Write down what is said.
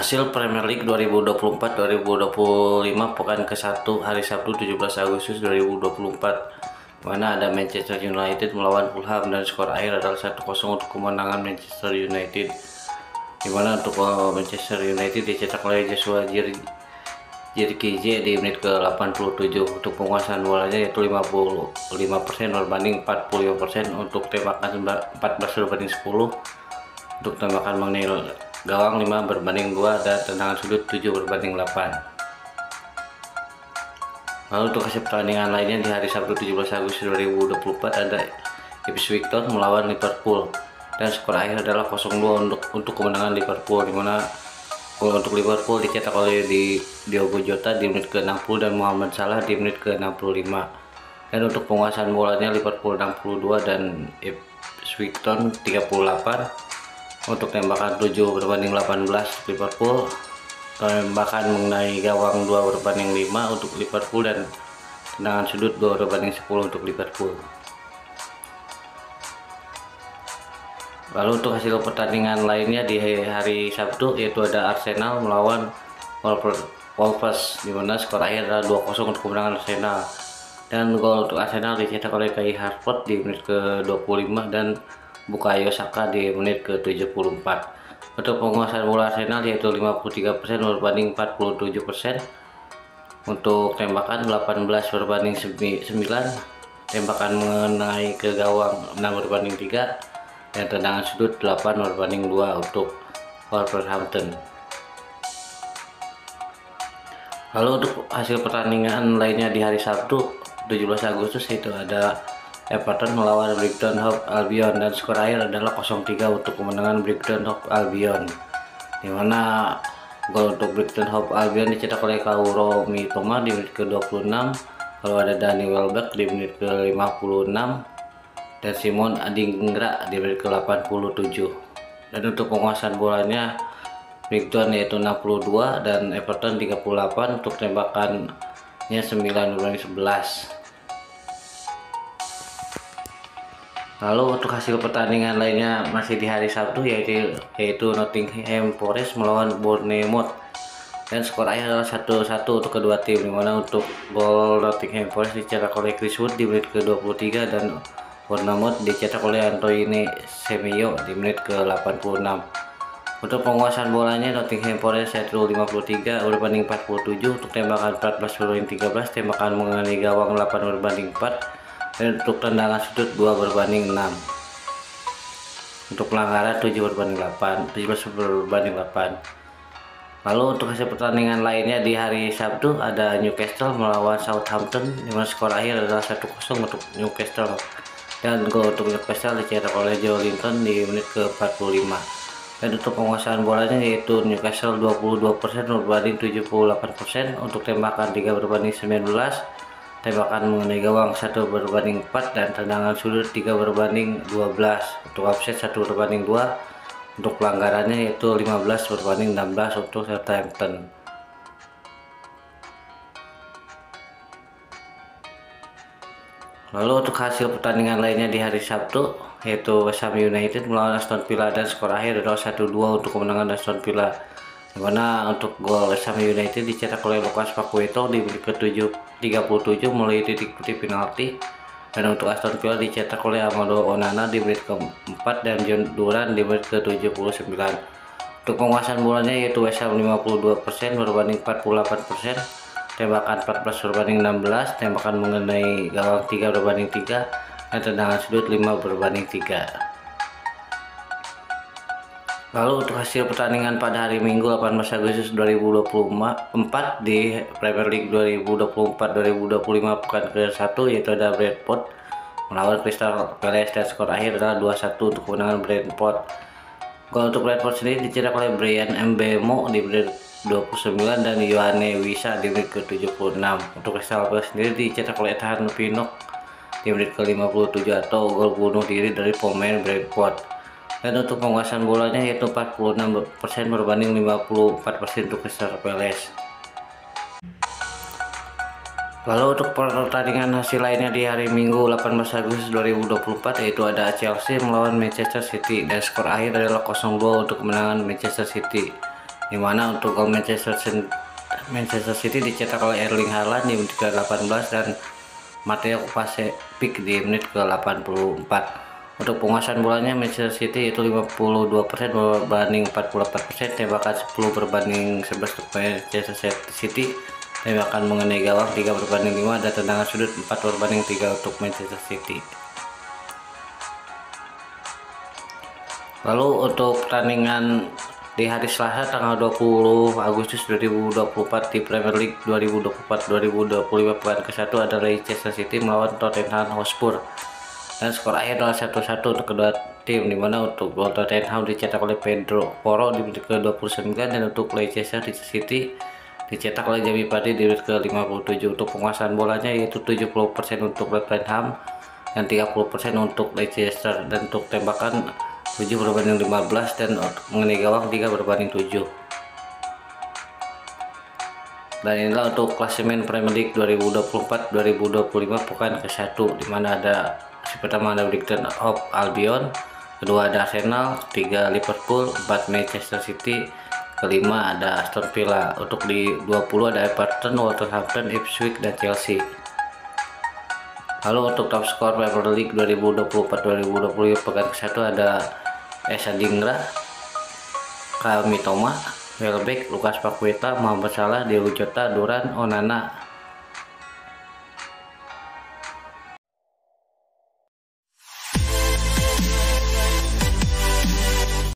Hasil Premier League 2024-2025 pekan ke-1 hari Sabtu 17 Agustus 2024, mana ada Manchester United melawan Fulham dan skor akhir adalah 1-0 untuk kemenangan Manchester United. Dimana untuk Manchester United dicetak oleh Joshua Zirkzee di menit ke-87. Untuk penguasaan bolanya yaitu 55% berbanding 45%, untuk tembakan 14 berbanding 10, untuk tembakan mengenai gawang 5 berbanding 2, dan tendangan sudut 7 berbanding 8. Lalu untuk hasil pertandingan lainnya di hari Sabtu 17 Agustus 2024 ada Ipswich Town melawan Liverpool dan skor akhir adalah 0-2 untuk kemenangan Liverpool, dimana gol untuk Liverpool dicetak oleh Diogo Jota di menit ke-60 dan Mohamed Salah di menit ke-65. Dan untuk penguasaan bolanya Liverpool 62 dan Ipswich Town 38. Untuk tembakan 7 berbanding 18 Liverpool, tembakan mengenai gawang 2 berbanding 5 untuk Liverpool, dan tendangan sudut 2 berbanding 10 untuk Liverpool. Lalu untuk hasil pertandingan lainnya di hari Sabtu yaitu ada Arsenal melawan Wolves, di mana skor akhir adalah 2-0 untuk kemenangan Arsenal. Dan gol untuk Arsenal dicetak oleh Kai Havertz di menit ke-25 dan Bukayo Saka di menit ke-74. Untuk penguasaan bola Arsenal yaitu 53% berbanding 47%. Untuk tembakan 18 berbanding 9, tembakan mengenai ke gawang 6 berbanding 3, dan tendangan sudut 8 berbanding 2 untuk Wolverhampton. Lalu untuk hasil pertandingan lainnya di hari Sabtu 17 Agustus yaitu ada Everton melawan Brighton Hove Albion dan skor akhir adalah 0-3 untuk kemenangan Brighton Hove Albion, dimana gol untuk Brighton Hove Albion dicetak oleh Kaoru Mitoma di menit ke-26, lalu ada Danny Welbeck di menit ke-56 dan Simon Adingra di menit ke-87. Dan untuk penguasaan bolanya Brighton yaitu 62 dan Everton 38, untuk tembakannya 9-11. Lalu untuk hasil pertandingan lainnya masih di hari Sabtu yaitu Nottingham Forest melawan Bournemouth dan skor akhir adalah 1-1 untuk kedua tim, dimana untuk gol Nottingham Forest dicetak oleh Chris Wood di menit ke-23 dan Bournemouth dicetak oleh Antoine Semenyo di menit ke-86. Untuk penguasaan bolanya Nottingham Forest yaitu 53 berbanding 47, untuk tembakan 14 berbanding 13, tembakan mengenai gawang 8 berbanding 4, dan untuk tendangan sudut 2 berbanding 6. Untuk pelanggaran 7 berbanding 8, 17 berbanding 8. Lalu untuk hasil pertandingan lainnya di hari Sabtu ada Newcastle melawan Southampton, dimana skor akhir adalah 1-0 untuk Newcastle, dan gol untuk Newcastle dicetak oleh Joe Linton di menit ke-45. Dan untuk penguasaan bolanya yaitu Newcastle 22% berbanding 78%, untuk tembakan 3 berbanding 19, tembakan mengenai gawang 1 berbanding 4, dan tendangan sudut 3 berbanding 12, untuk offset 1 berbanding 2, untuk pelanggarannya yaitu 15 berbanding 16 untuk Southampton. Lalu untuk hasil pertandingan lainnya di hari Sabtu yaitu West Ham United melawan Aston Villa dan skor akhir adalah 1-2 untuk kemenangan Aston Villa, dimana untuk gol West Ham United dicetak oleh Lucas Paquetá di menit ke-37 melalui titik putih penalti, dan untuk Aston Villa dicetak oleh Amadou Onana di menit ke-4 dan John Duran di menit ke-79. Untuk penguasaan bolanya yaitu West Ham 52% berbanding 48%, tembakan 14 berbanding 16, tembakan mengenai gawang 3 berbanding 3, dan tendangan sudut 5 berbanding 3. Lalu untuk hasil pertandingan pada hari Minggu 18 Agustus 2024 di Premier League 2024-2025 pekan ke-1 yaitu ada Brentford melawan Crystal Palace dan skor akhir adalah 2-1 untuk kemenangan Brentford. Gol untuk Brentford sendiri dicetak oleh Bryan Mbeumo di menit 29 dan Yoane Wissa di menit ke-76. Untuk Crystal Palace sendiri dicetak oleh Ethan Pinnock di menit ke-57 atau gol bunuh diri dari pemain Brentford. Dan untuk penguasaan bolanya yaitu 46% berbanding 54% untuk Crystal Palace. Lalu untuk pertandingan hasil lainnya di hari Minggu 18 Agustus 2024 yaitu ada Chelsea melawan Manchester City dan skor akhir adalah 0-2 untuk kemenangan Manchester City. dimana untuk gol Manchester City dicetak oleh Erling Haaland di menit ke-18 dan Mateo Kovacic di menit ke-84. Untuk penguasaan bolanya Manchester City itu 52% berbanding 48%, tembakan 10 berbanding 11 untuk Manchester City, tembakan mengenai gawang 3 berbanding 5, dan tendangan sudut 4 berbanding 3 untuk Manchester City. Lalu untuk pertandingan di hari Selasa tanggal 20 Agustus 2024 di Premier League 2024-2025 pekan ke-1 adalah Leicester City melawan Tottenham Hotspur, dan skor akhir adalah 1-1 untuk kedua tim, dimana untuk gol Tottenham dicetak oleh Pedro Porro di menit ke-29 dan untuk Leicester City dicetak oleh Jamie Vardy di menit ke-57. Untuk penguasaan bolanya yaitu 70% untuk Tottenham dan 30% untuk Leicester, dan untuk tembakan 7 berbanding 15 dan mengenai gawang 3 berbanding 7. Dan inilah untuk klasemen Premier League 2024-2025 pekan ke-1, dimana ada si pertama ada Brighton of Albion, kedua ada Arsenal, ketiga Liverpool, 4 Manchester City, kelima ada Aston Villa. Untuk di 20 ada Everton, Wolverhampton, Ipswich, dan Chelsea. Lalu untuk top skor Premier League 2024-2025 pekan ke-1 ada Esa Dingra, Kyle Mitoma, Welbeck, Lucas Paqueta, Mohamed Salah, Diego Jota, Duran, Onana,